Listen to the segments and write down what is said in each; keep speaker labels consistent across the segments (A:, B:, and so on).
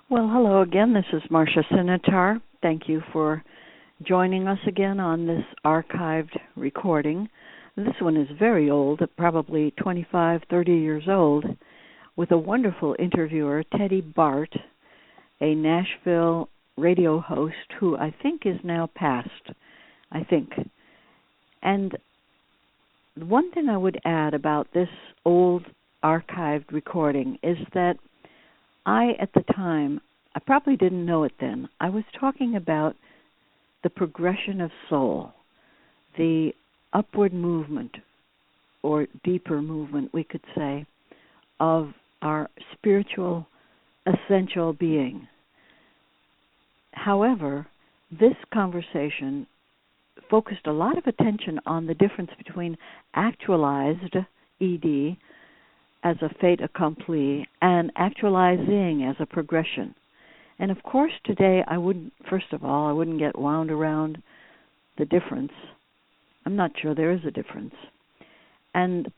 A: Well, hello again. This is Marsha Sinetar. Thank you for joining us again on this archived recording. This one is very old, probably 25, 30 years old, with a wonderful interviewer, Teddy Bart, a Nashville radio host who I think is now passed, I think. And one thing I would add about this old archived recording is that at the time, I probably didn't know it then, I was talking about the progression of soul, the upward movement, or deeper movement, we could say, of our spiritual essential being. However, this conversation focused a lot of attention on the difference between actualized ED as a fait accompli and actualizing as a progression. And of course today I wouldn't get wound around the difference. I'm not sure there is a difference. And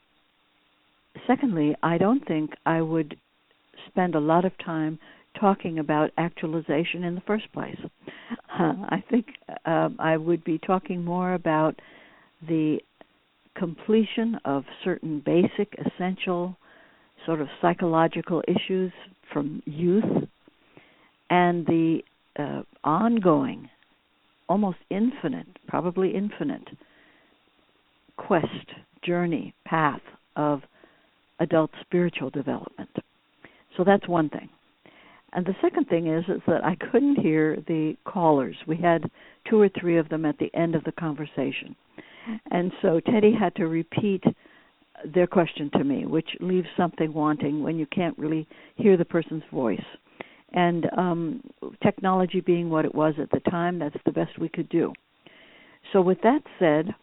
A: secondly, I don't think I would spend a lot of time talking about actualization in the first place. I think I would be talking more about the completion of certain basic, essential sort of psychological issues from youth and the ongoing, almost infinite, probably infinite, quest, journey, path of adult spiritual development. So that's one thing. And the second thing is that I couldn't hear the callers. We had 2 or 3 of them at the end of the conversation. And so Teddy had to repeat their question to me, which leaves something wanting when you can't really hear the person's voice. And technology being what it was at the time, that's the best we could do. So with that said,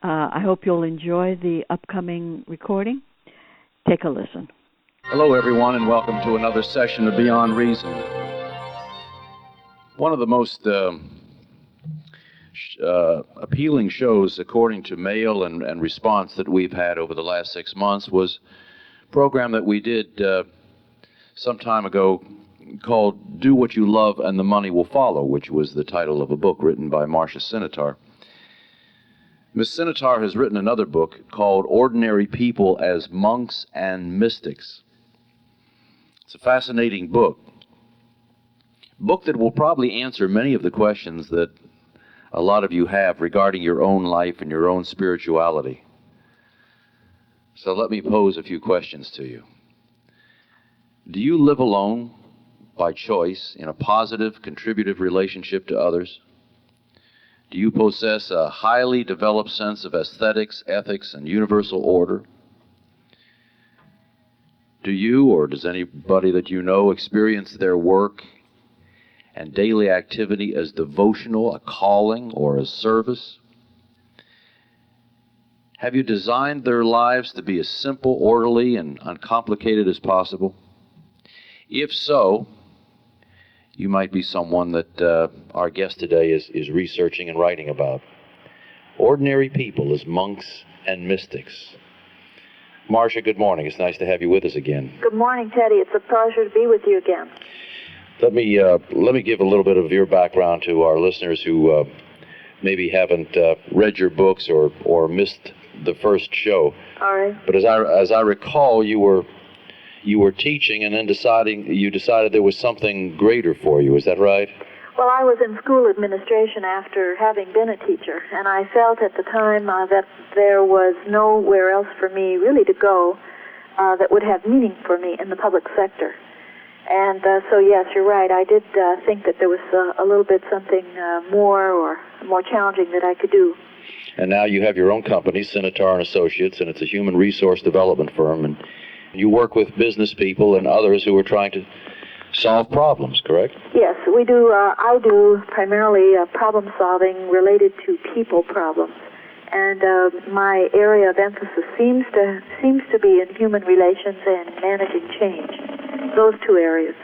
A: I hope you'll enjoy the upcoming recording. Take a listen.
B: Hello, everyone, and welcome to another session of Beyond Reason. One of the most appealing shows, according to mail and response that we've had over the last 6 months, was a program that we did some time ago called Do What You Love and the Money Will Follow, which was the title of a book written by Marsha Sinetar. Ms. Sinetar has written another book called Ordinary People as Monks and Mystics. It's a fascinating book that will probably answer many of the questions that a lot of you have regarding your own life and your own spirituality. So let me pose a few questions to you. Do you live alone by choice in a positive, contributive relationship to others? Do you possess a highly developed sense of aesthetics, ethics, and universal order? Do you, or does anybody that you know, experience their work and daily activity as devotional, a calling, or a service? Have you designed their lives to be as simple, orderly, and uncomplicated as possible? If so, you might be someone that our guest today is researching and writing about. Ordinary people as monks and mystics. Marsha, good morning. It's nice to have you with us again.
C: Good morning, Teddy. It's a pleasure to be with you again.
B: Let me give a little bit of your background to our listeners who maybe haven't read your books or missed the first show.
C: All right.
B: But as I recall, you were teaching, and then you decided there was something greater for you. Is that right?
C: Well, I was in school administration after having been a teacher, and I felt at the time that there was nowhere else for me really to go that would have meaning for me in the public sector. And so, yes, you're right. I did think that there was a little bit something more challenging that I could do.
B: And now you have your own company, Sinetar and Associates, and it's a human resource development firm, and you work with business people and others who are trying to solve problems, correct?
C: Yes, we do. I do primarily problem solving related to people problems, and my area of emphasis seems to be in human relations and managing change. Those 2 areas.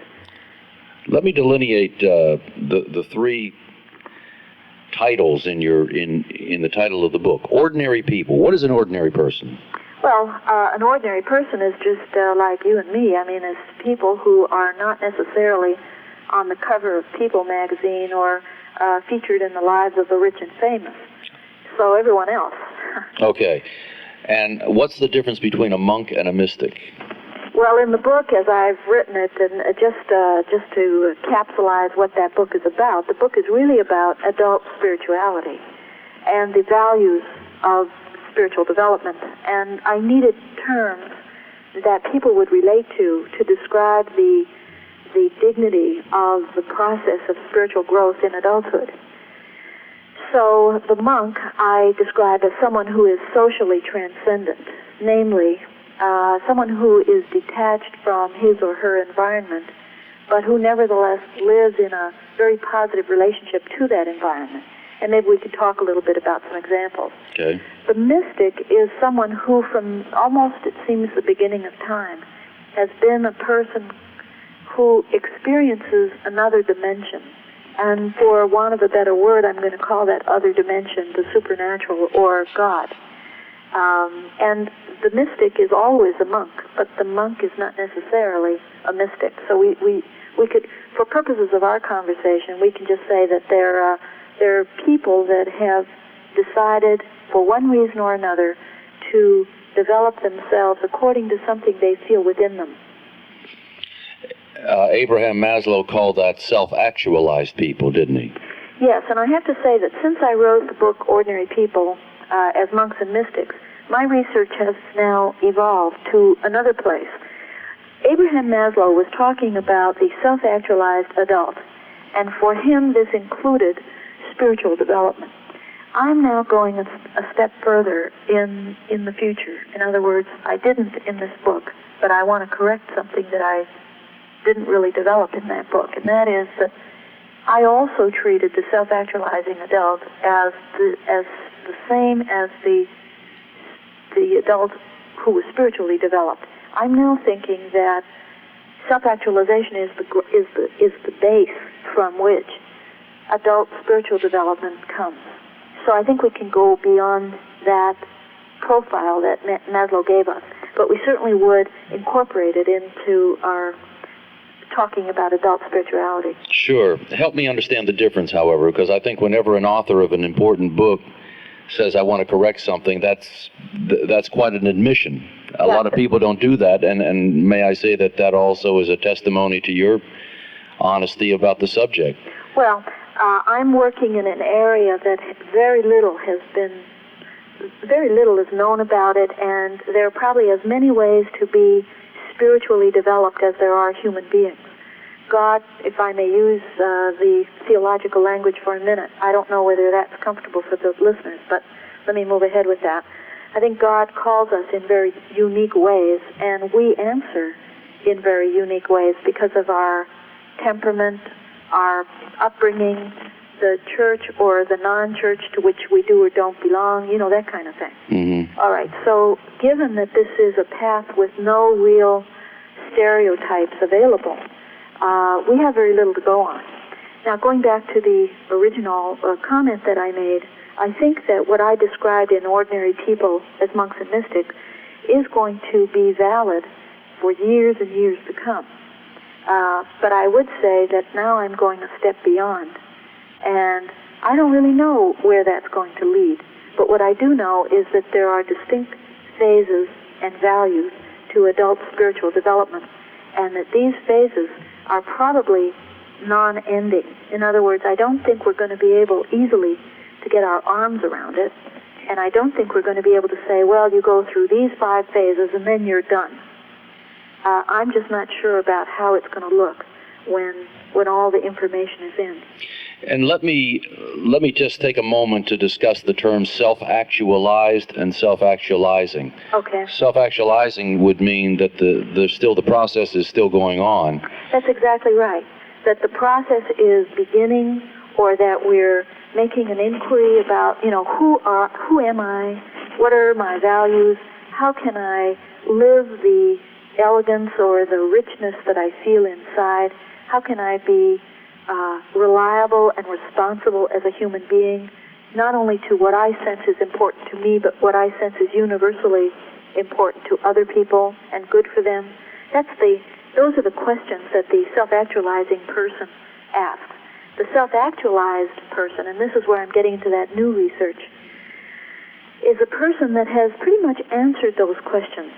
B: Let me delineate the 3 titles in the title of the book. Ordinary people. What is an ordinary person?
C: Well, an ordinary person is just like you and me. I mean, it's people who are not necessarily on the cover of People magazine or featured in the lives of the rich and famous. So everyone else.
B: Okay. And what's the difference between a monk and a mystic?
C: Well, in the book, as I've written it, and just to capsulize what that book is about, the book is really about adult spirituality and the values of spiritual development. And I needed terms that people would relate to describe the dignity of the process of spiritual growth in adulthood. So the monk I describe as someone who is socially transcendent, namely someone who is detached from his or her environment, but who nevertheless lives in a very positive relationship to that environment. And maybe we could talk a little bit about some examples.
B: Okay.
C: The mystic is someone who, from almost, it seems, the beginning of time, has been a person who experiences another dimension. And for want of a better word, I'm going to call that other dimension the supernatural or God. And the mystic is always a monk, but the monk is not necessarily a mystic. So we could, for purposes of our conversation, we can just say that there are people that have decided, for one reason or another, to develop themselves according to something they feel within them.
B: Abraham Maslow called that self-actualized people, didn't he?
C: Yes, and I have to say that since I wrote the book Ordinary People as Monks and Mystics, my research has now evolved to another place. Abraham Maslow was talking about the self-actualized adult, and for him this included spiritual development. I'm now going a step further in the future. In other words, I didn't in this book, but I want to correct something that I didn't really develop in that book, and that is that I also treated the self-actualizing adult as the same as the adult who was spiritually developed. I'm now thinking that self-actualization is the base from which adult spiritual development comes. So I think we can go beyond that profile that Maslow gave us, but we certainly would incorporate it into our talking about adult spirituality.
B: Sure. Help me understand the difference, however, because I think whenever an author of an important book says, I want to correct something, that's quite an admission. A lot of people don't do that, and may I say that also is a testimony to your honesty about the subject.
C: Well, I'm working in an area that very little is known about it, and there are probably as many ways to be spiritually developed as there are human beings. God, if I may use the theological language for a minute, I don't know whether that's comfortable for the listeners, but let me move ahead with that. I think God calls us in very unique ways, and we answer in very unique ways because of our temperament, our upbringing, the church or the non-church to which we do or don't belong, that kind of thing.
B: Mm-hmm.
C: All right, so given that this is a path with no real stereotypes available, we have very little to go on. Now, going back to the original comment that I made, I think that what I described in Ordinary People as Monks and Mystics is going to be valid for years and years to come. But I would say that now I'm going a step beyond. And I don't really know where that's going to lead. But what I do know is that there are distinct phases and values to adult spiritual development, and that these phases are probably non-ending. In other words, I don't think we're going to be able easily to get our arms around it, and I don't think we're going to be able to say, well, you go through these 5 phases and then you're done. I'm just not sure about how it's going to look when all the information is in.
B: And let me just take a moment to discuss the terms self-actualized and self-actualizing.
C: Okay.
B: Self-actualizing would mean that the process is still going on.
C: That's exactly right. That the process is beginning, or that we're making an inquiry about, who am I? What are my values? How can I live the elegance or the richness that I feel inside? How can I be reliable and responsible as a human being, not only to what I sense is important to me, but what I sense is universally important to other people and good for them? Those are the questions that the self-actualizing person asks. The self-actualized person, and this is where I'm getting into that new research, is a person that has pretty much answered those questions.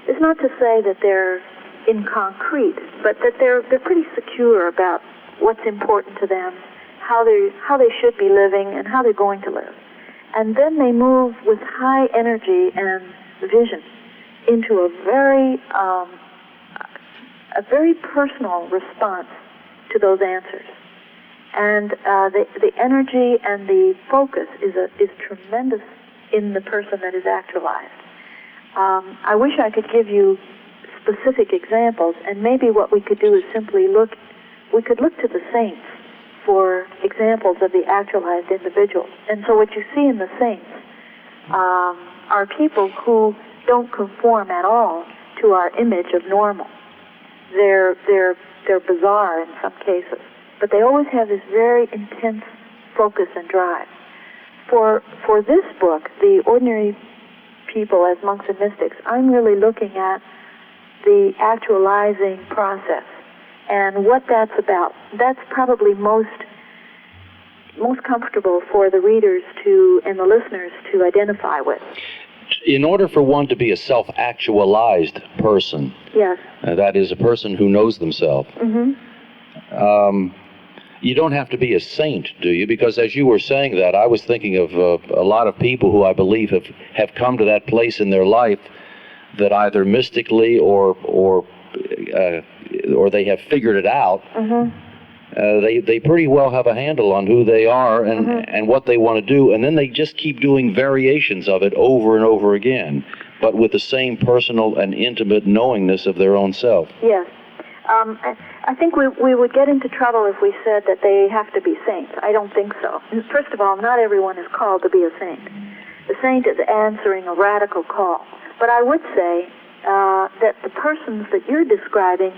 C: It's not to say that they're in concrete, but that they're pretty secure about what's important to them, how they should be living, and how they're going to live. And then they move with high energy and vision into a very personal response to those answers. And the energy and the focus is tremendous in the person that is actualized. I wish I could give you specific examples, and maybe what we could do is simply look to the saints for examples of the actualized individual. And so what you see in the saints are people who don't conform at all to our image of normal. They're bizarre in some cases, but they always have this very intense focus and drive. For this book, The Ordinary People as Monks and Mystics, I'm really looking at the actualizing process and what that's about. That's probably most comfortable for the readers and the listeners to identify with.
B: In order for one to be a self-actualized person,
C: yes,
B: that is a person who knows themselves, you don't have to be a saint, do you? Because as you were saying that, I was thinking of a lot of people who I believe have come to that place in their life that either mystically or they have figured it out. They pretty well have a handle on who they are and what they want to do, and then they just keep doing variations of it over and over again, but with the same personal and intimate knowingness of their own self.
C: Yes. I think we would get into trouble if we said that they have to be saints. I don't think so. First of all, not everyone is called to be a saint. The saint is answering a radical call. But I would say that the persons that you're describing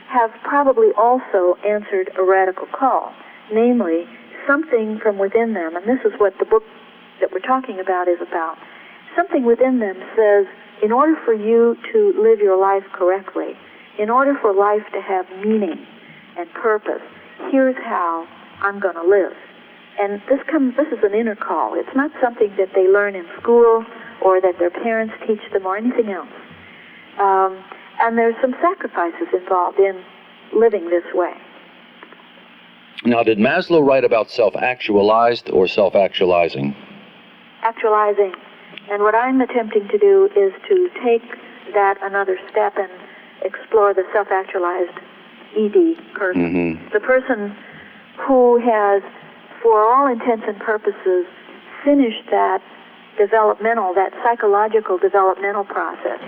C: have probably also answered a radical call, namely something from within them, and this is what the book that we're talking about is about. Something within them says, in order for you to live your life correctly, in order for life to have meaning and purpose, here's how I'm going to live. And this is an inner call. It's not something that they learn in school or that their parents teach them or anything else. And there's some sacrifices involved in living this way.
B: Now, did Maslow write about self-actualized or self-actualizing?
C: Actualizing. And what I'm attempting to do is to take that another step and explore the self-actualized ED person. The person who has, for all intents and purposes, finished that psychological developmental process.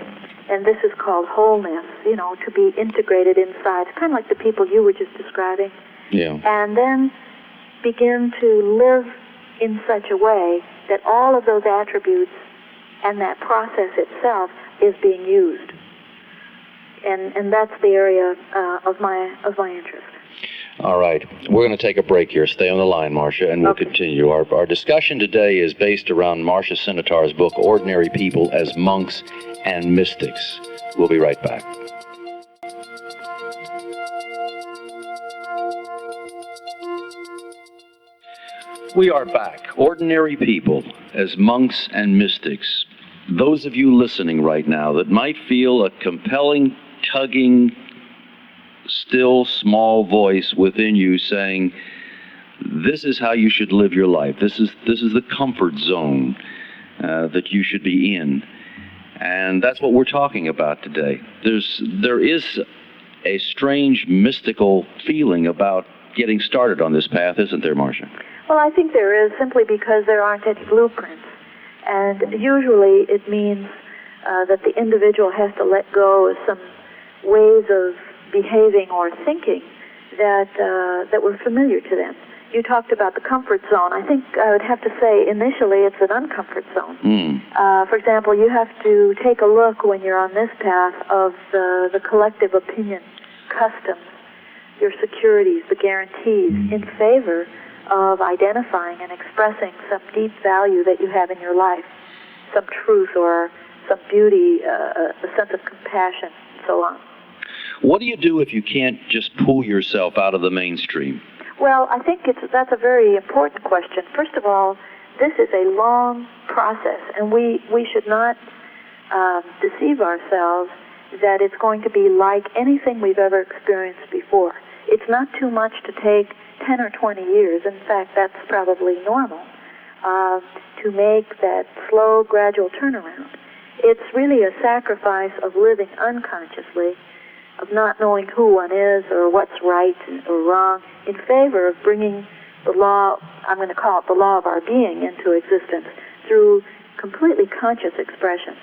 C: And this is called wholeness, to be integrated inside. It's kind of like the people you were just describing.
B: Yeah.
C: And then begin to live in such a way that all of those attributes and that process itself is being used. And that's the area of my interest.
B: All right. We're going to take a break here. Stay on the line, Marsha, and we'll continue. Our discussion today is based around Marsha Sinetar's book, Ordinary People as Monks and Mystics. We'll be right back. We are back. Ordinary People as Monks and Mystics. Those of you listening right now that might feel a compelling, tugging, still small voice within you saying, this is how you should live your life. This is the comfort zone that you should be in. And that's what we're talking about today. There is a strange mystical feeling about getting started on this path, isn't there, Marsha?
C: Well, I think there is, simply because there aren't any blueprints. And usually it means that the individual has to let go of some ways of behaving or thinking that were familiar to them. You talked about the comfort zone. I think I would have to say initially it's an uncomfort zone. For example, you have to take a look when you're on this path of the collective opinion, customs, your securities, the guarantees in favor of identifying and expressing some deep value that you have in your life, some truth or some beauty, a sense of compassion, and so on.
B: What do you do if you can't just pull yourself out of the mainstream?
C: Well, I think that's a very important question. First of all, this is a long process, and we should not deceive ourselves that it's going to be like anything we've ever experienced before. It's not too much to take 10 or 20 years. In fact, that's probably normal to make that slow, gradual turnaround. It's really a sacrifice of living unconsciously, of not knowing who one is or what's right or wrong, in favor of bringing the law, I'm going to call it the law of our being, into existence through completely conscious expression.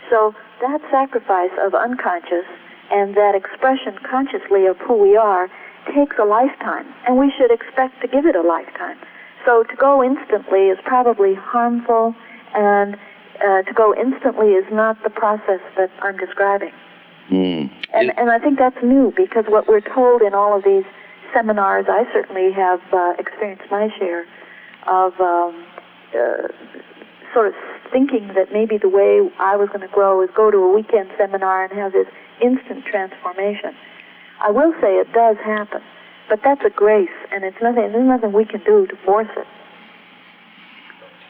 C: So that sacrifice of unconscious and that expression consciously of who we are takes a lifetime, and we should expect to give it a lifetime. So to go instantly is probably harmful, and to go instantly is not the process that I'm describing. And I think that's new, because what we're told in all of these seminars, I certainly have experienced my share of sort of thinking that maybe the way I was going to grow is go to a weekend seminar and have this instant transformation. I will say it does happen, but that's a grace, and there's nothing we can do to force it.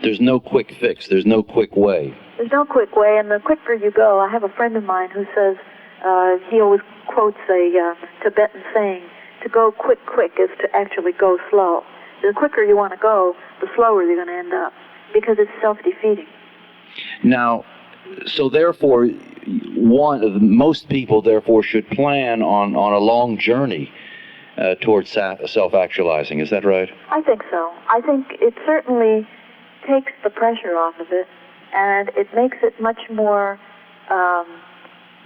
B: There's no quick fix. There's no quick way.
C: There's no quick way, and the quicker you go, I have a friend of mine who says, he always quotes a Tibetan saying, to go quick is to actually go slow. The quicker you want to go, the slower you're going to end up, because it's self-defeating.
B: Now, so therefore, most people therefore should plan on a long journey towards self-actualizing. Is that right?
C: I think so. I think it certainly takes the pressure off of it, and it makes it much more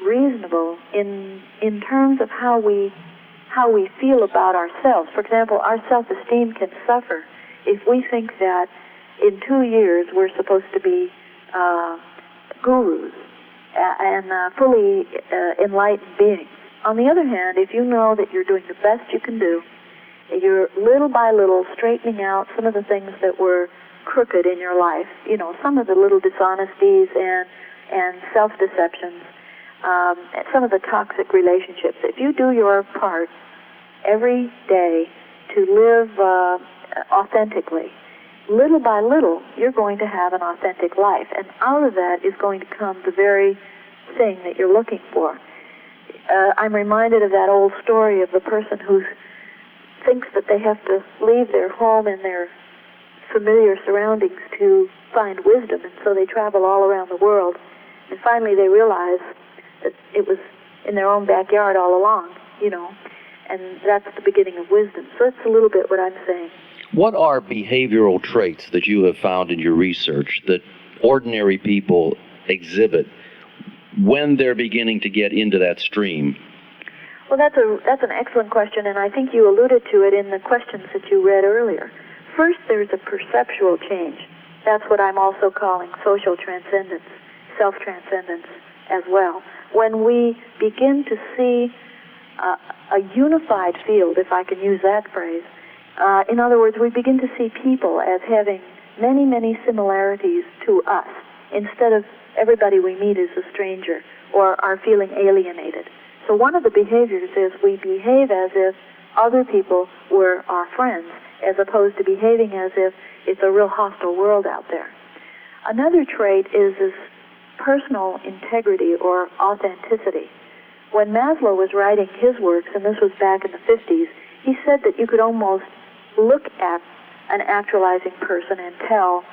C: reasonable in terms of how we feel about ourselves. For example, our self-esteem can suffer if we think that in 2 years we're supposed to be gurus and fully enlightened beings. On the other hand, if you know that you're doing the best you can do, you're little by little straightening out some of the things that were crooked in your life, some of the little dishonesties and self-deceptions, some of the toxic relationships. If you do your part every day to live authentically, little by little, you're going to have an authentic life. And out of that is going to come the very thing that you're looking for. I'm reminded of that old story of the person who thinks that they have to leave their home and their familiar surroundings to find wisdom, and so they travel all around the world. And finally they realize that it was in their own backyard all along, and that's the beginning of wisdom. So that's a little bit what I'm saying.
B: What are behavioral traits that you have found in your research that ordinary people exhibit when they're beginning to get into that stream?
C: Well, that's an excellent question, and I think you alluded to it in the questions that you read earlier. First, there's a perceptual change. That's what I'm also calling social transcendence, self-transcendence as well. When we begin to see a unified field, if I can use that phrase, in other words, we begin to see people as having many, many similarities to us, instead of everybody we meet is a stranger or are feeling alienated. So one of the behaviors is we behave as if other people were our friends, as opposed to behaving as if it's a real hostile world out there. Another trait is this personal integrity or authenticity. When Maslow was writing his works, and this was back in the 50s, he said that you could almost look at an actualizing person and tell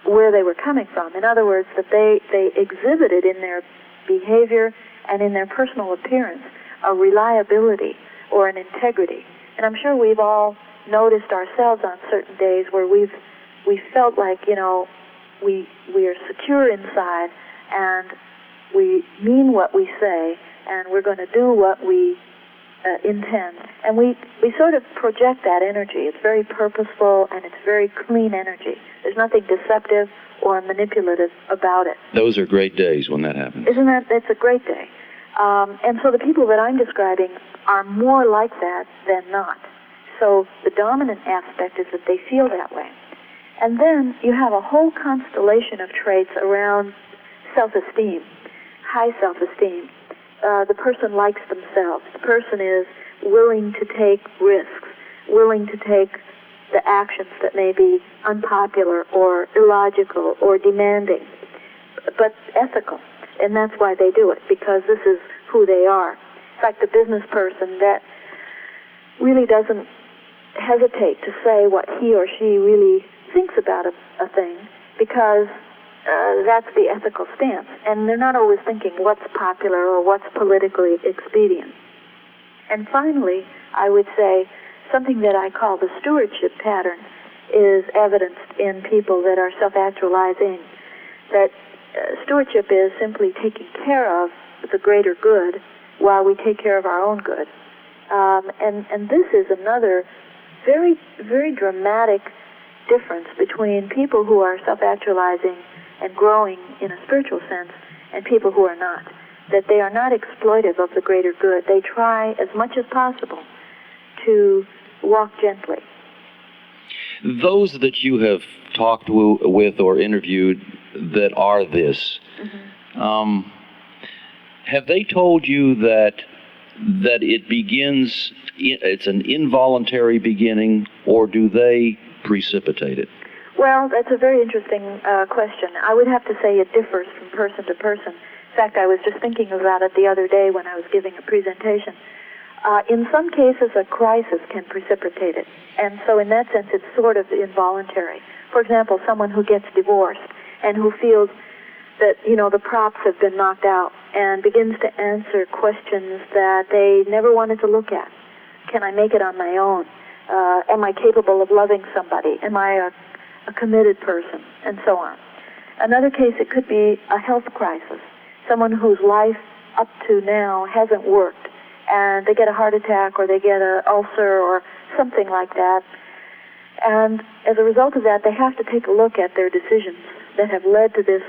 C: where they were coming from. In other words, that they exhibited in their behavior and in their personal appearance a reliability or an integrity. And I'm sure we've all noticed ourselves on certain days where we felt like, we are secure inside, and we mean what we say, and we're going to do what we intend. And we sort of project that energy. It's very purposeful, and it's very clean energy. There's nothing deceptive or manipulative about it.
B: Those are great days when that happens.
C: It's a great day. And so the people that I'm describing are more like that than not. So the dominant aspect is that they feel that way. And then you have a whole constellation of traits around self-esteem, high self-esteem. The person likes themselves. The person is willing to take risks, willing to take the actions that may be unpopular or illogical or demanding, but ethical. And that's why they do it, because this is who they are. In fact, the business person that really doesn't hesitate to say what he or she really thinks about a thing, because that's the ethical stance. And they're not always thinking what's popular or what's politically expedient. And finally, I would say something that I call the stewardship pattern is evidenced in people that are self-actualizing. That stewardship is simply taking care of the greater good while we take care of our own good. And this is another very, very dramatic difference between people who are self-actualizing and growing in a spiritual sense and people who are not. That they are not exploitive of the greater good. They try as much as possible to walk gently.
B: Those that you have talked with or interviewed that are this, have they told you that it begins, it's an involuntary beginning, or do they precipitate it?
C: Well, that's a very interesting question. I would have to say it differs from person to person. In fact, I was just thinking about it the other day when I was giving a presentation. In some cases, a crisis can precipitate it. And so in that sense, it's sort of involuntary. For example, someone who gets divorced and who feels that, the props have been knocked out and begins to answer questions that they never wanted to look at. Can I make it on my own? Am I capable of loving somebody? Am I a committed person? And so on. Another case, it could be a health crisis. Someone whose life up to now hasn't worked, and they get a heart attack or they get an ulcer or something like that. And as a result of that, they have to take a look at their decisions that have led to this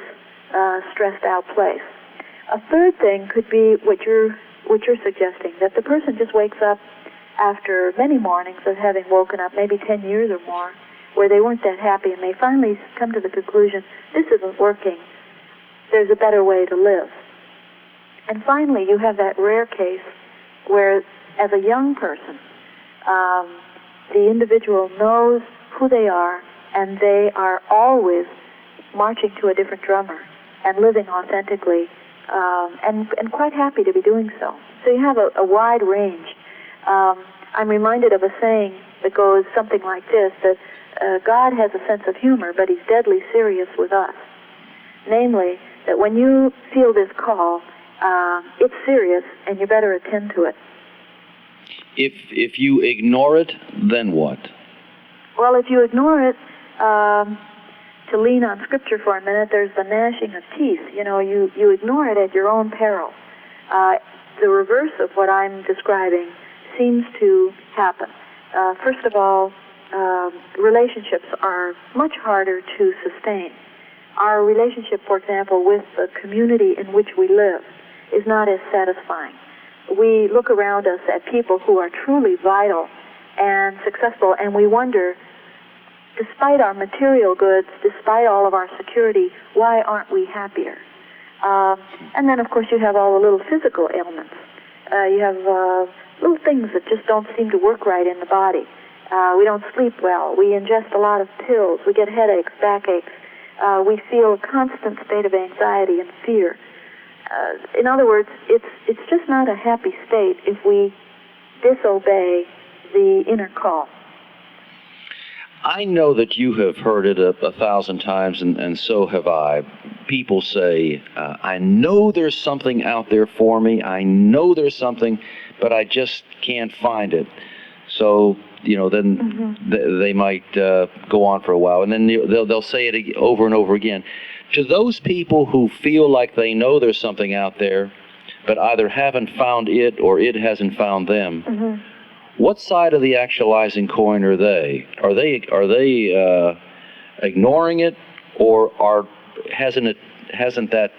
C: stressed out place. A third thing could be what you're suggesting, that the person just wakes up after many mornings of having woken up, maybe 10 years or more, where they weren't that happy, and they finally come to the conclusion, this isn't working. There's a better way to live. And finally, you have that rare case where, as a young person, the individual knows who they are, and they are always marching to a different drummer and living authentically, and quite happy to be doing so. So you have a wide range. I'm reminded of a saying that goes something like this, that God has a sense of humor, but he's deadly serious with us. Namely, that when you feel this call, it's serious, and you better attend to it.
B: If you ignore it, then what?
C: Well, if you ignore it, to lean on Scripture for a minute, there's the gnashing of teeth. You ignore it at your own peril. The reverse of what I'm describing seems to happen. First of all, relationships are much harder to sustain. Our relationship, for example, with the community in which we live is not as satisfying. We look around us at people who are truly vital and successful, and we wonder, despite our material goods, despite all of our security, why aren't we happier? And then, of course, you have all the little physical ailments. You have little things that just don't seem to work right in the body. We don't sleep well. We ingest a lot of pills. We get headaches, backaches. We feel a constant state of anxiety and fear. In other words, it's just not a happy state if we disobey the inner call.
B: I know that you have heard it 1,000 times, and so have I. People say, I know there's something out there for me. I know there's something, but I just can't find it. So, then they might go on for a while, and then they'll say it over and over again. To those people who feel like they know there's something out there, but either haven't found it or it hasn't found them, what side of the actualizing coin are they? Are they ignoring it, or hasn't that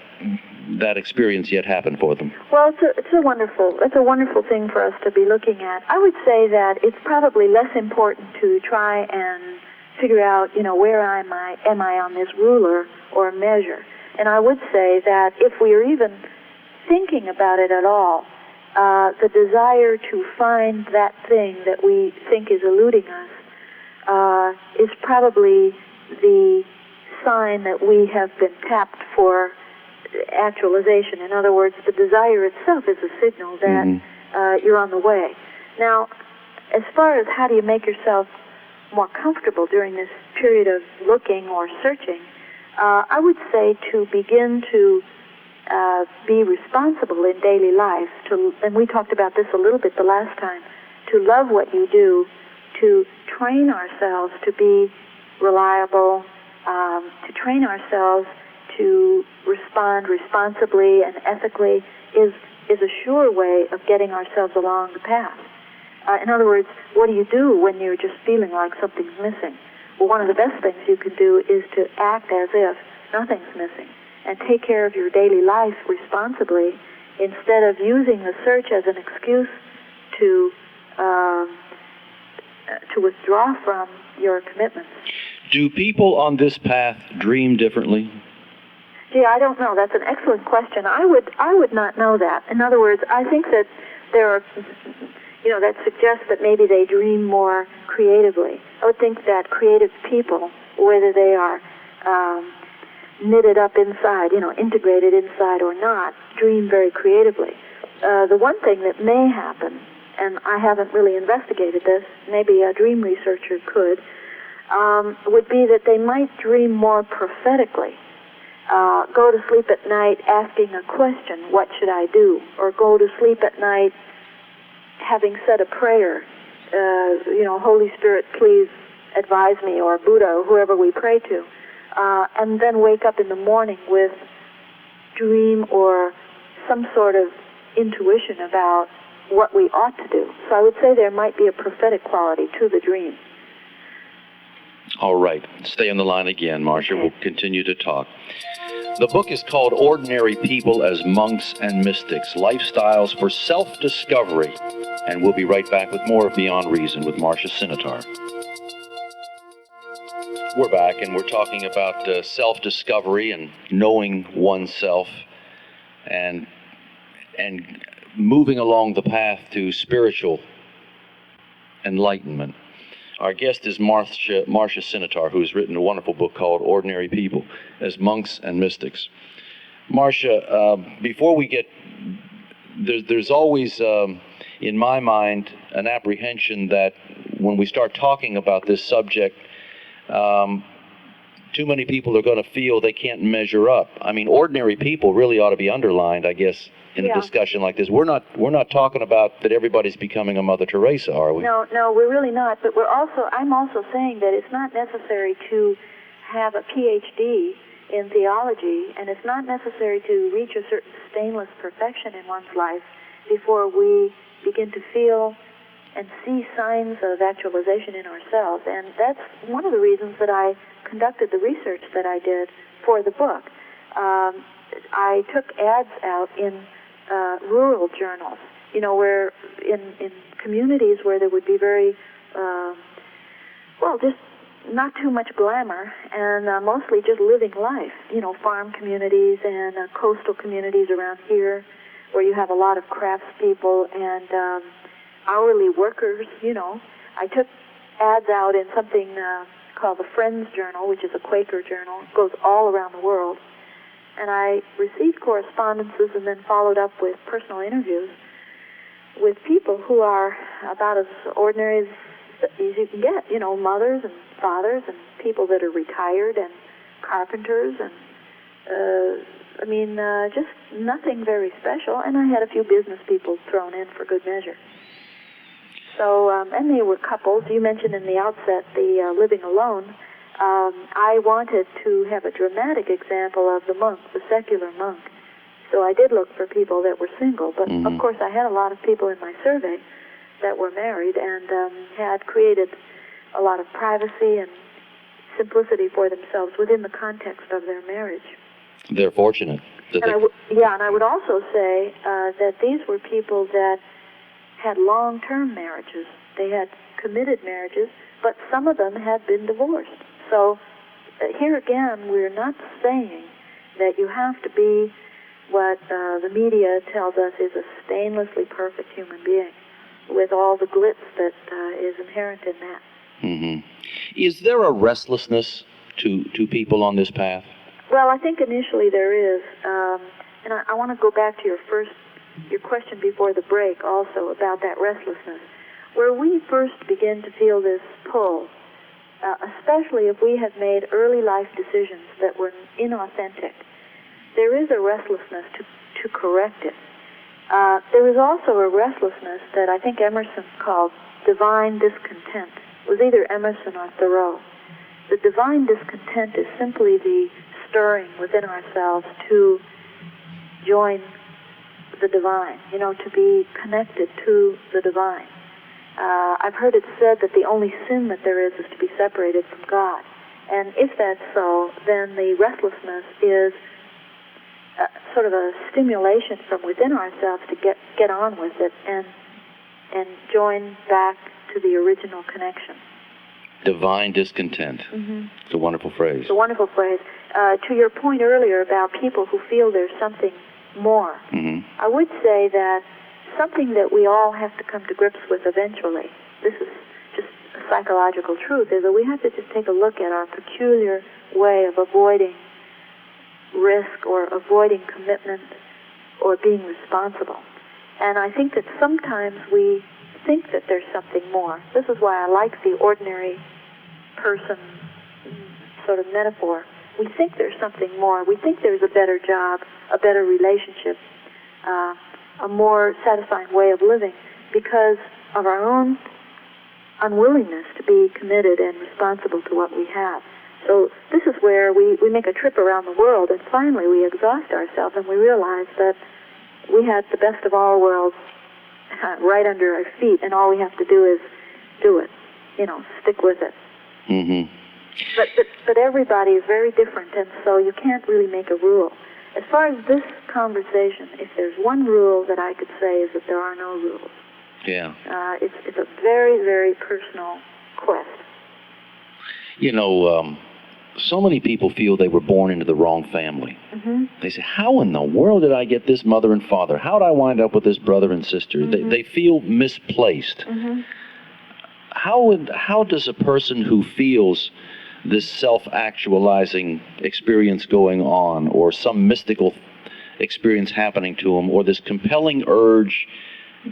B: experience yet happened for them?
C: Well, it's a wonderful thing for us to be looking at. I would say that it's probably less important to try and figure out, where am I on this ruler or measure. And I would say that if we are even thinking about it at all, the desire to find that thing that we think is eluding us is probably the sign that we have been tapped for actualization. In other words, the desire itself is a signal that you're on the way. Now, as far as how do you make yourself more comfortable during this period of looking or searching, I would say to begin to be responsible in daily life, and we talked about this a little bit the last time, to love what you do, to train ourselves to be reliable, to train ourselves to respond responsibly and ethically is a sure way of getting ourselves along the path. In other words, what do you do when you're just feeling like something's missing? Well, one of the best things you can do is to act as if nothing's missing and take care of your daily life responsibly instead of using the search as an excuse to withdraw from your commitments.
B: Do people on this path dream differently?
C: Gee, I don't know. That's an excellent question. I would not know that. In other words, I think that there are, that suggests that maybe they dream more creatively. I would think that creative people, whether they are knitted up inside, integrated inside or not, dream very creatively. The one thing that may happen, and I haven't really investigated this, maybe a dream researcher could, would be that they might dream more prophetically. Go to sleep at night asking a question, what should I do? Or go to sleep at night having said a prayer, Holy Spirit, please advise me, or Buddha, or whoever we pray to, and then wake up in the morning with dream or some sort of intuition about what we ought to do. So I would say there might be a prophetic quality to the dream.
B: All right. Stay on the line again, Marsha. Okay. We'll continue to talk. The book is called Ordinary People as Monks and Mystics, Lifestyles for Self-Discovery. And we'll be right back with more of Beyond Reason with Marsha Sinetar. We're back, and we're talking about self-discovery and knowing oneself and moving along the path to spiritual enlightenment. Our guest is Marsha Sinetar, who's written a wonderful book called Ordinary People as Monks and Mystics. Marsha, before we get... There's always, in my mind, an apprehension that when we start talking about this subject, too many people are going to feel they can't measure up. I mean, ordinary people really ought to be underlined, I guess, in a discussion like this. We're not talking about that everybody's becoming a Mother Teresa, are we?
C: No, we're really not. But I'm also saying that it's not necessary to have a PhD in theology, and it's not necessary to reach a certain stainless perfection in one's life before we begin to feel and see signs of actualization in ourselves. And that's one of the reasons that I conducted the research that I did for the book. I took ads out in rural journals, where in communities where there would be very, just not too much glamour, and mostly just living life, farm communities and coastal communities around here where you have a lot of craftspeople and hourly workers, I took ads out in something called the Friends Journal, which is a Quaker journal. It goes all around the world. And I received correspondences and then followed up with personal interviews with people who are about as ordinary as you can get, mothers and fathers and people that are retired and carpenters and, just nothing very special. And I had a few business people thrown in for good measure. So, and they were couples. You mentioned in the outset the living alone. I wanted to have a dramatic example of the monk, the secular monk. So I did look for people that were single. But, of course, I had a lot of people in my survey that were married and had created a lot of privacy and simplicity for themselves within the context of their marriage.
B: They're fortunate.
C: And I would also say that these were people that had long-term marriages. They had committed marriages, but some of them had been divorced. So here again, we're not saying that you have to be what the media tells us is a stainlessly perfect human being, with all the glitz that is inherent in that.
B: Mm-hmm. Is there a restlessness to people on this path?
C: Well, I think initially there is, and I want to go back to your question before the break also about that restlessness. Where we first begin to feel this pull, especially if we have made early life decisions that were inauthentic, there is a restlessness to correct it. There is also a restlessness that I think Emerson called divine discontent. It was either Emerson or Thoreau. The divine discontent is simply the stirring within ourselves to join the divine, to be connected to the divine. I've heard it said that the only sin that there is to be separated from God. And if that's so, then the restlessness is sort of a stimulation from within ourselves to get on with it and join back to the original connection.
B: Divine discontent.
C: Mm-hmm.
B: It's a wonderful phrase.
C: It's a wonderful phrase. To your point earlier about people who feel there's something more,
B: mm-hmm.
C: I would say that something that we all have to come to grips with eventually, this is just a psychological truth, is that we have to just take a look at our peculiar way of avoiding risk or avoiding commitment or being responsible. And I think that sometimes we think that there's something more. This is why I like the ordinary person sort of metaphor. We think there's something more. We think there's a better job, a better relationship, a more satisfying way of living because of our own unwillingness to be committed and responsible to what we have. So this is where we make a trip around the world, and finally we exhaust ourselves and we realize that we had the best of all worlds right under our feet, and all we have to do is do it, stick with it.
B: Mm-hmm.
C: But everybody is very different, and so you can't really make a rule. As far as this conversation, if there's one rule that I could say is that there are no rules.
B: Yeah.
C: It's a very, very personal quest.
B: So many people feel they were born into the wrong family.
C: Mm-hmm.
B: They say, how in the world did I get this mother and father? How did I wind up with this brother and sister?
C: Mm-hmm.
B: They feel misplaced.
C: Mm-hmm.
B: How does a person who feels this self-actualizing experience going on, or some mystical experience happening to them, or this compelling urge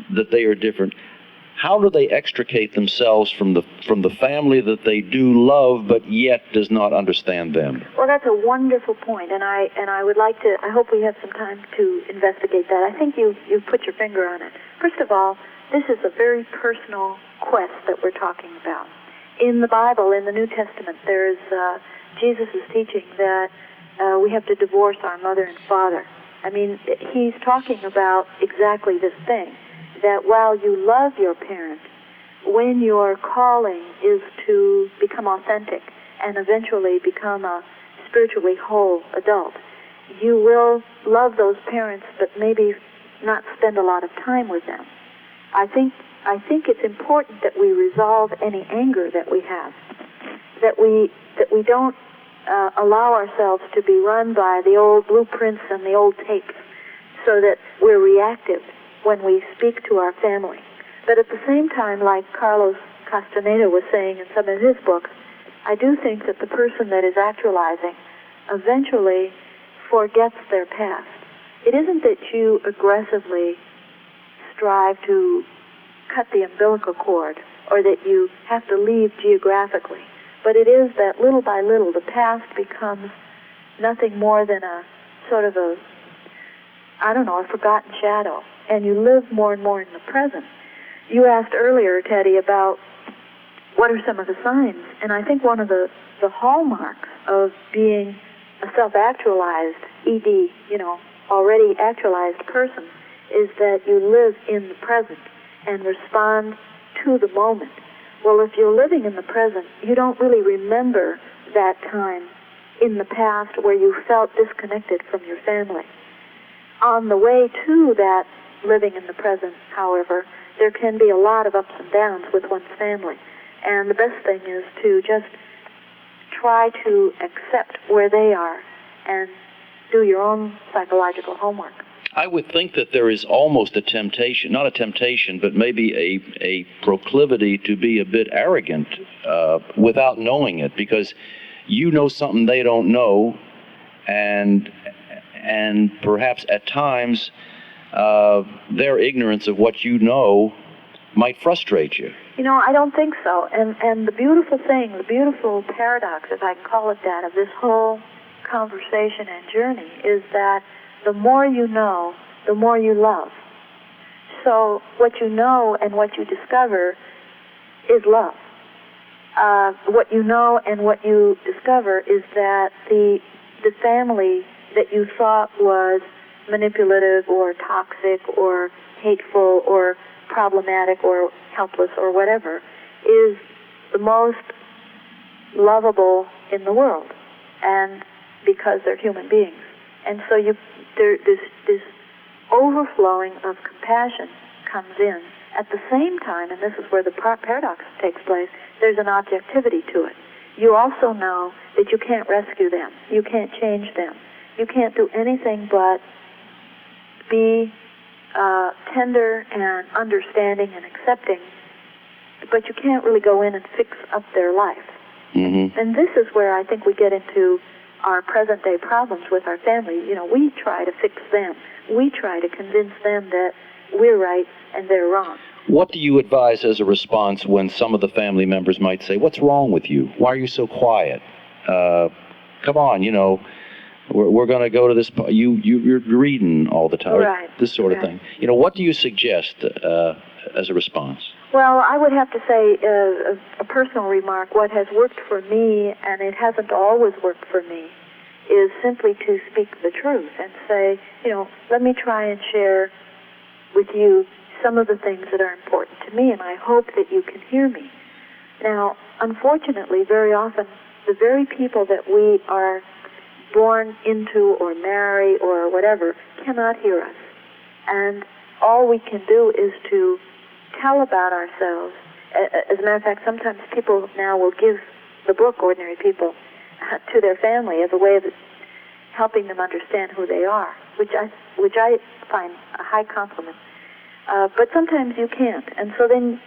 B: that they are different, how do they extricate themselves from the family that they do love but yet does not understand them?
C: Well, that's a wonderful point, and I would like to. I hope we have some time to investigate that. I think you put your finger on it. First of all, this is a very personal quest that we're talking about. In the Bible, in the New Testament, there's Jesus is teaching that we have to divorce our mother and father. I mean, he's talking about exactly this thing, that while you love your parents, when your calling is to become authentic and eventually become a spiritually whole adult, you will love those parents but maybe not spend a lot of time with them. I think it's important that we resolve any anger that we have, that we don't allow ourselves to be run by the old blueprints and the old tapes so that we're reactive when we speak to our family. But at the same time, like Carlos Castaneda was saying in some of his books, I do think that the person that is actualizing eventually forgets their past. It isn't that you aggressively strive to cut the umbilical cord or that you have to leave geographically, but it is that little by little the past becomes nothing more than a sort of a forgotten shadow, and you live more and more in the present. You asked earlier, Teddy, about what are some of the signs, and I think one of the hallmarks of being a self-actualized ED, already actualized person, is that you live in the present and respond to the moment. Well, if you're living in the present, you don't really remember that time in the past where you felt disconnected from your family. On the way to that living in the present, however, there can be a lot of ups and downs with one's family. And the best thing is to just try to accept where they are and do your own psychological homework.
B: I would think that there is almost a temptation, not a temptation, but maybe a proclivity to be a bit arrogant without knowing it, because you know something they don't know, and perhaps at times their ignorance of what you know might frustrate you.
C: You know, I don't think so. And the beautiful thing, the beautiful paradox, if I can call it that, of this whole conversation and journey is that the more you know, the more you love. So what you know and what you discover is love. What you know and what you discover is that the family that you thought was manipulative or toxic or hateful or problematic or helpless or whatever is the most lovable in the world, and because they're human beings. And so this overflowing of compassion comes in. At the same time, and this is where the paradox takes place, there's an objectivity to it. You also know that you can't rescue them. You can't change them. You can't do anything but be tender and understanding and accepting, but you can't really go in and fix up their life.
B: Mm-hmm.
C: And this is where I think we get into our present-day problems with our family. You know, we try to fix them. We try to convince them that we're right and they're wrong.
B: What do you advise as a response when some of the family members might say, "What's wrong with you? Why are you so quiet? Come on, you know, we're going to go to this, you're reading all the time,"
C: right.
B: This sort of thing. You know, what do you suggest as a response?
C: Well, I would have to say a personal remark. What has worked for me, and it hasn't always worked for me, is simply to speak the truth and say, you know, let me try and share with you some of the things that are important to me, and I hope that you can hear me. Now, unfortunately, very often, the very people that we are born into or marry or whatever cannot hear us. And all we can do is to tell about ourselves. As a matter of fact, sometimes people now will give the book, Ordinary People, to their family as a way of helping them understand who they are, which I find a high compliment. But sometimes you can't, and so then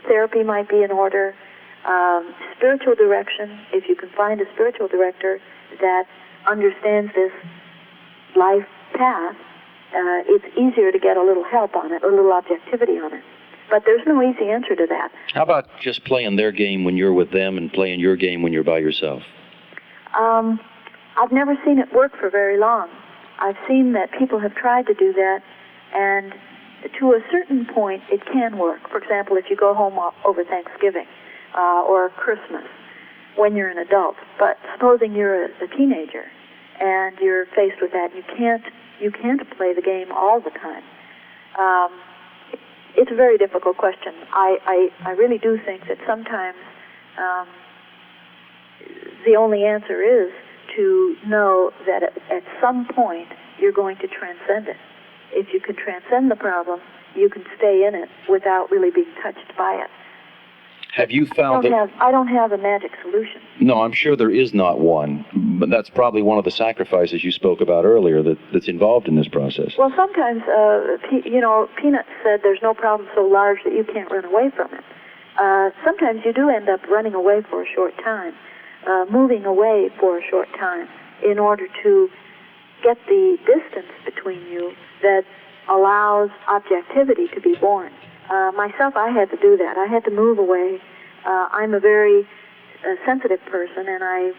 C: therapy might be in order. Spiritual direction, if you can find a spiritual director that understands this life path, it's easier to get a little help on it, a little objectivity on it. But there's no easy answer to that.
B: How about just playing their game when you're with them and playing your game when you're by yourself?
C: I've never seen it work for very long. I've seen that people have tried to do that, and to a certain point, it can work. For example, if you go home over Thanksgiving or Christmas when you're an adult. But supposing you're a teenager and you're faced with that, you can't play the game all the time. It's a very difficult question. I really do think that sometimes the only answer is to know that at some point you're going to transcend it. If you can transcend the problem, you can stay in it without really being touched by it.
B: Have you found that...
C: I don't have a magic solution.
B: No, I'm sure there is not one, but that's probably one of the sacrifices you spoke about earlier that's involved in this process.
C: Well, sometimes, Peanuts said there's no problem so large that you can't run away from it. Sometimes you do end up running away for a short time, moving away for a short time in order to get the distance between you that allows objectivity to be born. Myself, I had to do that. I had to move away. I'm a very sensitive person, and I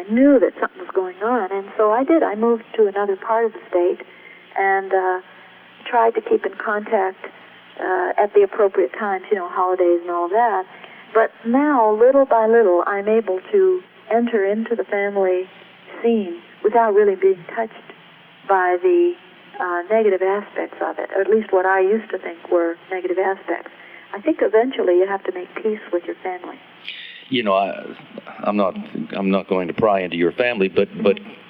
C: knew that something was going on, and so I did. I moved to another part of the state and tried to keep in contact at the appropriate times, holidays and all that. But now, little by little, I'm able to enter into the family scene without really being touched by the negative aspects of it, or at least what I used to think were negative aspects. I think eventually you have to make peace with your family.
B: I'm not going to pry into your family, but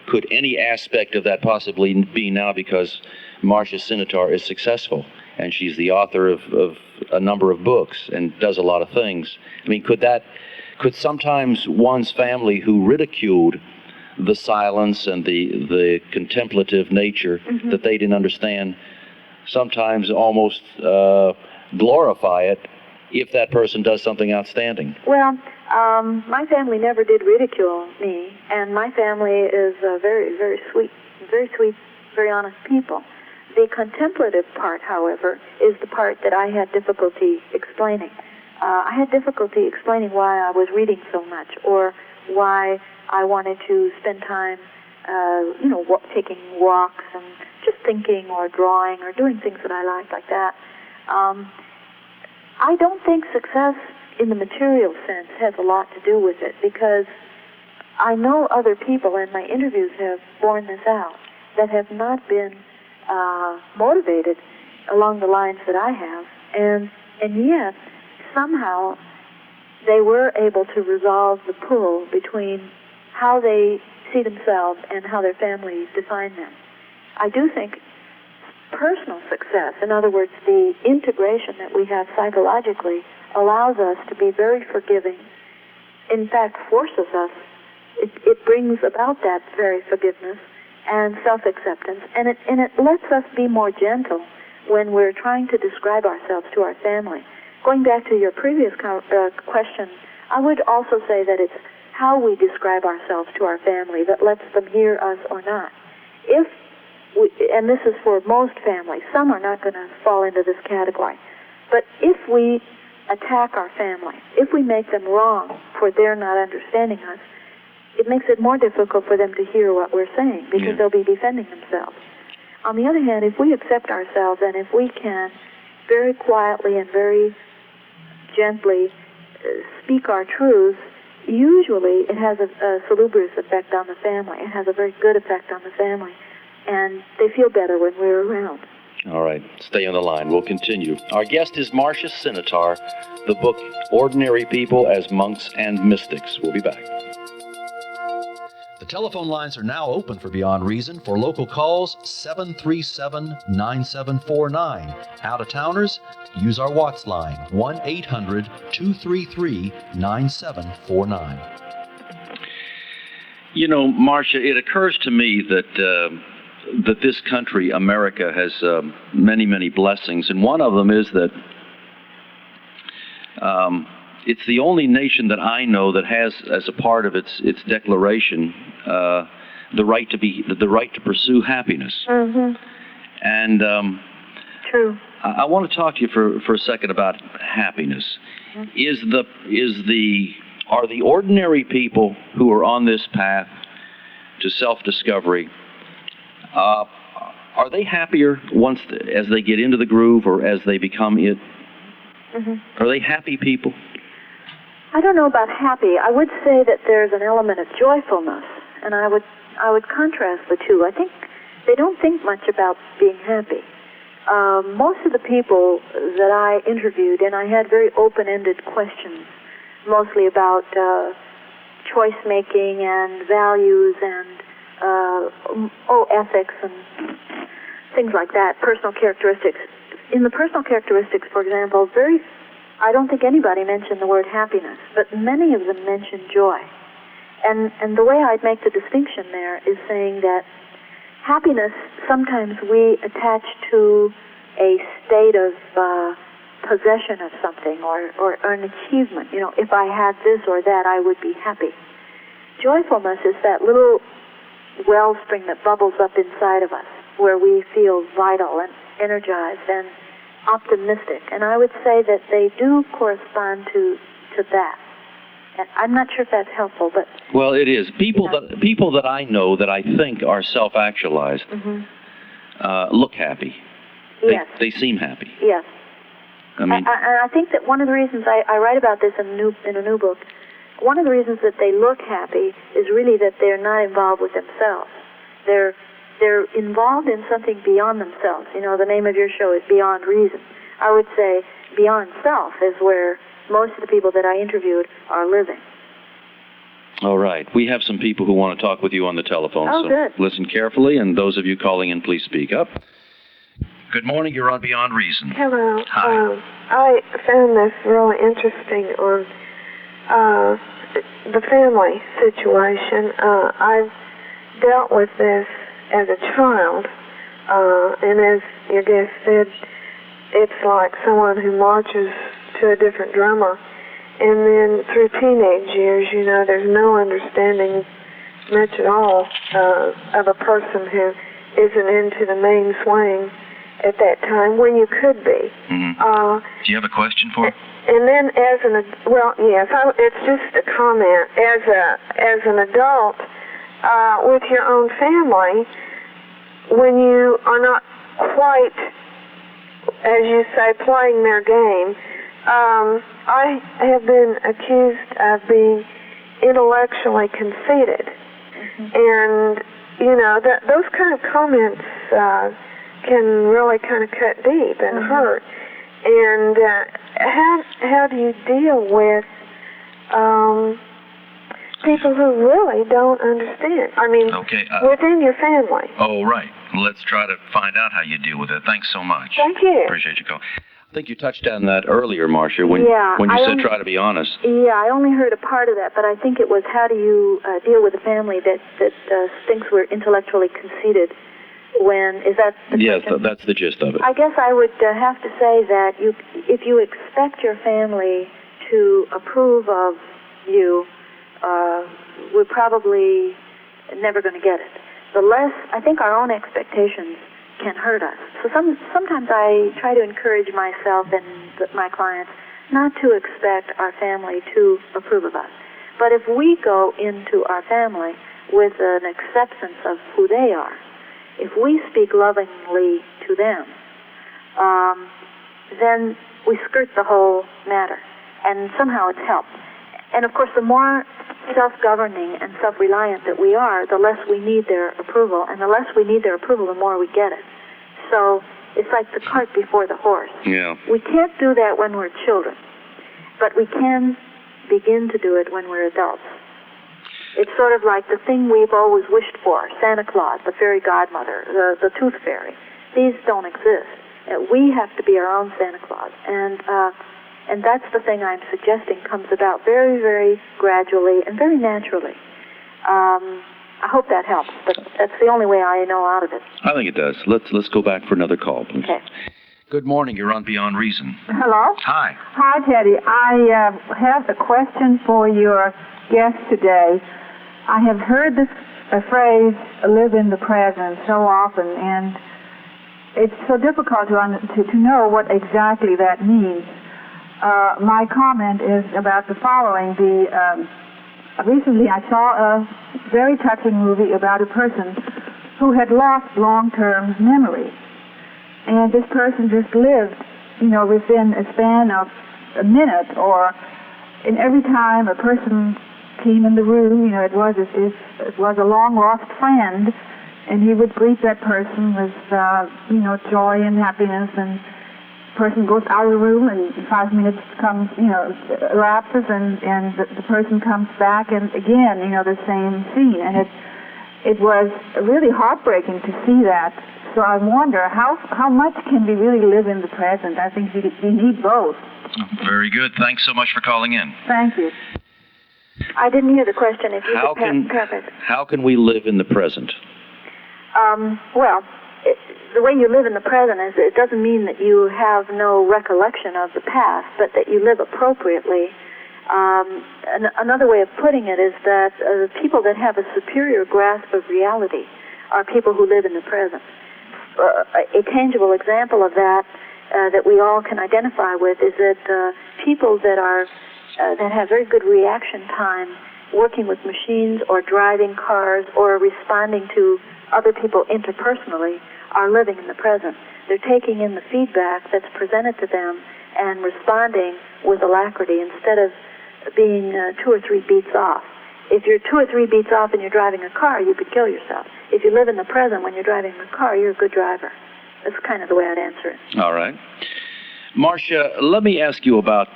B: could any aspect of that possibly be now because Marsha Sinetar is successful and she's the author of a number of books and does a lot of things? I mean, could sometimes one's family who ridiculed the silence and the contemplative nature that they didn't understand, sometimes almost glorify it if that person does something outstanding.
C: Well, my family never did ridicule me, and my family is very, very sweet, very honest people. The contemplative part, however, is the part that I had difficulty explaining. I had difficulty explaining why I was reading so much, or why I wanted to spend time, taking walks and just thinking or drawing or doing things that I liked like that. I don't think success in the material sense has a lot to do with it, because I know other people, and my interviews have borne this out, that have not been motivated along the lines that I have, and yet somehow they were able to resolve the pull between how they see themselves and how their families define them. I do think personal success, in other words, the integration that we have psychologically, allows us to be very forgiving. In fact, forces us. It brings about that very forgiveness and self-acceptance, and it lets us be more gentle when we're trying to describe ourselves to our family. Going back to your previous question, I would also say that it's how we describe ourselves to our family that lets them hear us or not. And this is for most families, some are not going to fall into this category, but if we attack our family, if we make them wrong for their not understanding us, it makes it more difficult for them to hear what we're saying, because they'll be defending themselves. On the other hand, if we accept ourselves, and if we can very quietly and very gently speak our truths, usually it has a salubrious effect on the family. It has a very good effect on the family, and they feel better when we're around.
B: All right, stay on the line. We'll continue. Our guest is Marsha Sinetar, the book Ordinary People as Monks and Mystics. We'll be back. The telephone lines are now open for Beyond Reason. For local calls, 737-9749. Out-of-towners, use our Watts line, 1-800-233-9749. You know, Marsha, it occurs to me that this country, America, has many, many blessings, and one of them is that it's the only nation that I know that has, as a part of its declaration, the right to pursue happiness.
C: Mm-hmm.
B: And
C: True.
B: I want to talk to you for a second about happiness. Mm-hmm. Are the ordinary people who are on this path to self-discovery, are they happier as they get into the groove, or as they become it? Mm-hmm. Are they happy people?
C: I don't know about happy. I would say that there's an element of joyfulness, and I would contrast the two. I think they don't think much about being happy. Most of the people that I interviewed, and I had very open-ended questions, mostly about choice making and values and ethics and things like that, personal characteristics. In the personal characteristics, for example, I don't think anybody mentioned the word happiness, but many of them mentioned joy. And the way I'd make the distinction there is saying that happiness, sometimes we attach to a state of possession of something or an achievement. You know, if I had this or that, I would be happy. Joyfulness is that little wellspring that bubbles up inside of us, where we feel vital and energized and optimistic. And I would say that they do correspond to that. And I'm not sure if that's helpful, but...
B: Well, it is. People that I know that I think are self-actualized look happy.
C: Yes.
B: They seem happy.
C: Yes.
B: I mean...
C: I think that one of the reasons I write about this in a new book, one of the reasons that they look happy is really that they're not involved with themselves. They're involved in something beyond themselves. You know, the name of your show is Beyond Reason. I would say beyond self is where most of the people that I interviewed are living.
B: All right. We have some people who want to talk with you on the telephone.
C: Oh,
B: so
C: good.
B: Listen carefully, and those of you calling in, please speak up. Good morning. You're on Beyond Reason.
D: Hello.
B: Hi.
D: I found this really interesting on the family situation. I've dealt with this as a child, and as your guest said, it's like someone who marches to a different drummer. And then through teenage years, there's no understanding much at all of a person who isn't into the main swing at that time when you could be.
B: Mm-hmm. Do you have a question for her?
D: And then it's just a comment. As an adult, with your own family, when you are not quite, as you say, playing their game, I have been accused of being intellectually conceited. Mm-hmm. And, those kind of comments can really kind of cut deep and mm-hmm. hurt. And how do you deal with people who really don't understand? I mean, within your family.
B: Oh, right. Let's try to find out how you deal with it. Thanks so much.
D: Thank you.
B: Appreciate your call. I think you touched on that earlier, Marsha, when you said try to be honest.
C: Yeah, I only heard a part of that, but I think it was how do you deal with a family that thinks we're intellectually conceited. Is that the
B: yes,
C: question?
B: That's the gist of it.
C: I guess I would have to say that if you expect your family to approve of you, we're probably never going to get it. The less, I think our own expectations can hurt us. So sometimes I try to encourage myself and my clients not to expect our family to approve of us. But if we go into our family with an acceptance of who they are, if we speak lovingly to them, then we skirt the whole matter, and somehow it's helped. And of course, the more self-governing and self-reliant that we are, the less we need their approval, and the less we need their approval, the more we get it. So it's like the cart before the horse.
B: Yeah.
C: We can't do that when we're children, but we can begin to do it when we're adults. It's sort of like the thing we've always wished for, Santa Claus, the fairy godmother, the tooth fairy. These don't exist. We have to be our own Santa Claus. And that's the thing I'm suggesting comes about very, very gradually and very naturally. I hope that helps, but that's the only way I know out of it.
B: I think it does. Let's go back for another call, please.
C: Okay.
B: Good morning. You're on Beyond Reason.
E: Hello?
B: Hi.
E: Hi, Teddy. I have a question for your guest today. I have heard this phrase, live in the present, so often, and it's so difficult to know what exactly that means. My comment is about the following. Recently I saw a very touching movie about a person who had lost long-term memory. And this person just lived, within a span of a minute, and every time a person came in the room, it was as if it was a long-lost friend, and he would greet that person with, joy and happiness, and the person goes out of the room, and 5 minutes comes, elapses, and the person comes back, and again, the same scene, and it was really heartbreaking to see that. So I wonder, how much can we really live in the present? I think we need both.
B: Very good. Thanks so much for calling in.
E: Thank you.
C: I didn't hear the question. If you could paraphrase.
B: How can we live in the present?
C: The way you live in the present is it doesn't mean that you have no recollection of the past, but that you live appropriately. Another way of putting it is that people that have a superior grasp of reality are people who live in the present. A tangible example of that that we all can identify with is that people that have very good reaction time working with machines or driving cars or responding to other people interpersonally are living in the present. They're taking in the feedback that's presented to them and responding with alacrity instead of being 2 or 3 beats off. If you're 2 or 3 beats off and you're driving a car, you could kill yourself. If you live in the present when you're driving a car, you're a good driver. That's kind of the way I'd answer it.
B: All right. Marsha, let me ask you about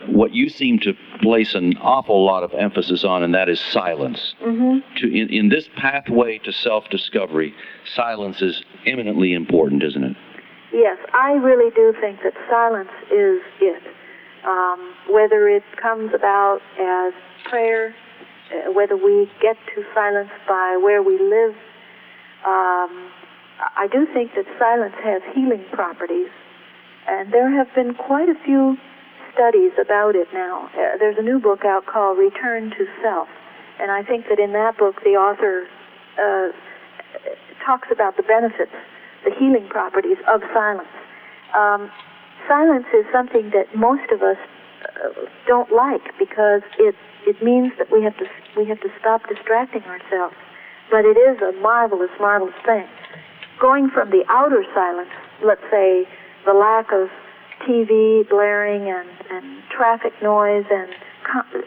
B: what you seem to place an awful lot of emphasis on, and that is silence. Mm-hmm. In this pathway to self-discovery, silence is eminently important, isn't it?
C: Yes, I really do think that silence is it. Whether it comes about as prayer, whether we get to silence by where we live. I do think that silence has healing properties, and there have been quite a few studies about it now. There's a new book out called Return to Self, and I think that in that book the author talks about the benefits, the healing properties of silence. Silence is something that most of us don't like because it means that we have to stop distracting ourselves. But it is a marvelous, marvelous thing. Going from the outer silence, let's say the lack of TV blaring and traffic noise and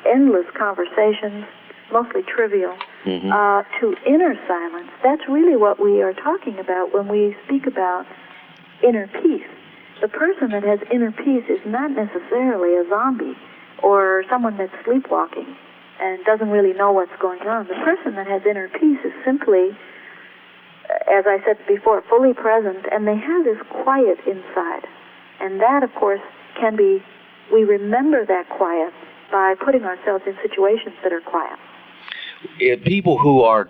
C: endless conversations, mostly trivial, to inner silence, that's really what we are talking about when we speak about inner peace. The person that has inner peace is not necessarily a zombie or someone that's sleepwalking and doesn't really know what's going on. The person that has inner peace is simply, as I said before, fully present, and they have this quiet inside. And that, of course, can be, we remember that quiet by putting ourselves in situations that are quiet.
B: People who are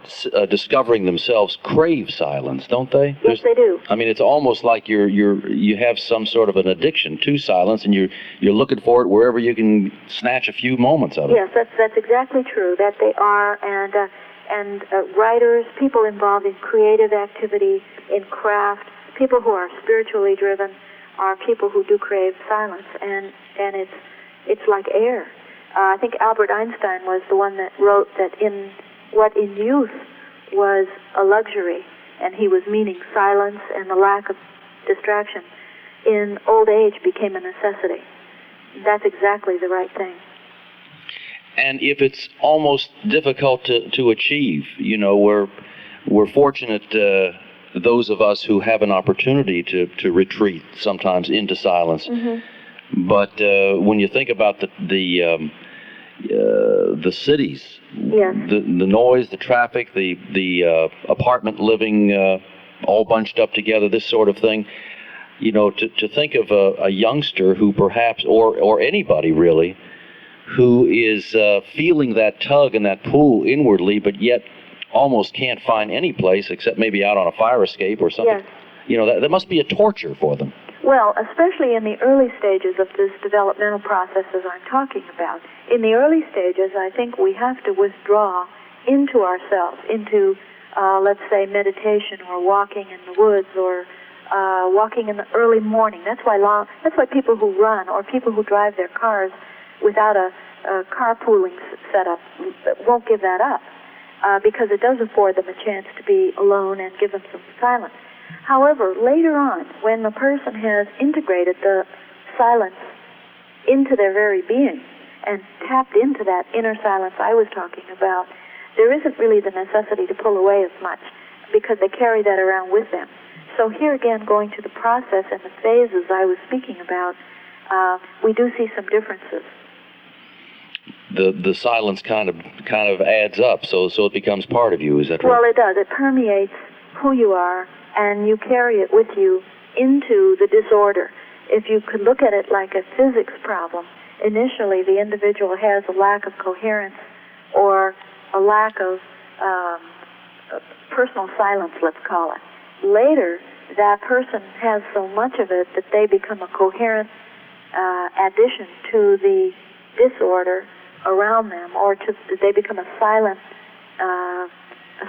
B: discovering themselves crave silence, don't they?
C: Yes, they do.
B: I mean, it's almost like you have some sort of an addiction to silence, and you're looking for it wherever you can snatch a few moments of it.
C: Yes, that's exactly true. That they are, and writers, people involved in creative activity, in craft, people who are spiritually driven, are people who do crave silence, and it's like air. I think Albert Einstein was the one that wrote that what in youth was a luxury, and he was meaning silence and the lack of distraction, in old age became a necessity. That's exactly the right thing.
B: And if it's almost difficult to achieve, we're fortunate, those of us who have an opportunity to retreat sometimes into silence. Mm-hmm. But when you think about the cities,
C: yes,
B: the noise, the traffic, the apartment living, all bunched up together, this sort of thing, to think of a youngster who perhaps, or anybody really, who is feeling that tug and that pull inwardly, but yet almost can't find any place except maybe out on a fire escape or something.
C: Yes.
B: That must be a torture for them.
C: Well, especially in the early stages of this developmental process as I'm talking about. In the early stages, I think we have to withdraw into ourselves, into, let's say, meditation or walking in the woods or walking in the early morning. That's why people who run or people who drive their cars without a carpooling setup won't give that up because it does afford them a chance to be alone and give them some silence. However, later on, when the person has integrated the silence into their very being and tapped into that inner silence I was talking about, there isn't really the necessity to pull away as much because they carry that around with them. So here again, going to the process and the phases I was speaking about, we do see some differences.
B: The silence kind of adds up, so it becomes part of you. Is that right?
C: Well, it does. It permeates who you are, and you carry it with you into the disorder. If you could look at it like a physics problem, initially the individual has a lack of coherence or a lack of personal silence, let's call it. Later, that person has so much of it that they become a coherent addition to the disorder around them, or they become a silent, a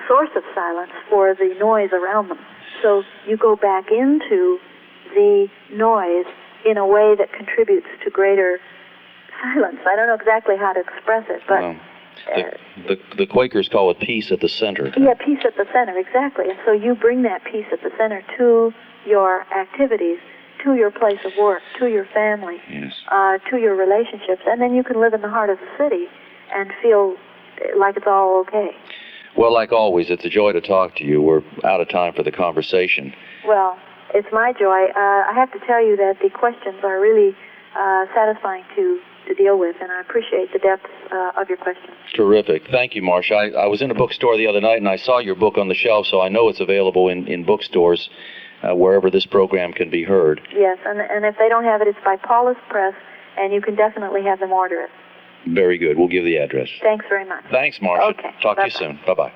C: source of silence for the noise around them. So you go back into the noise in a way that contributes to greater silence. I don't know exactly how to express it, but...
B: The Quakers call it peace at the center.
C: Yeah, peace at the center, exactly. And so you bring that peace at the center to your activities, to your place of work, to your family,
B: yes,
C: to your relationships, and then you can live in the heart of the city and feel like it's all okay.
B: Well, like always, it's a joy to talk to you. We're out of time for the conversation.
C: Well, it's my joy. I have to tell you that the questions are really satisfying to deal with, and I appreciate the depth of your questions.
B: Terrific. Thank you, Marsha. I was in a bookstore the other night, and I saw your book on the shelf, so I know it's available in bookstores wherever this program can be heard.
C: Yes, and if they don't have it, it's by Paulus Press, and you can definitely have them order it.
B: Very good. We'll give the address.
C: Thanks very much.
B: Thanks, Marsha.
C: Okay.
B: Talk to
C: Bye-bye.
B: you soon. Bye-bye.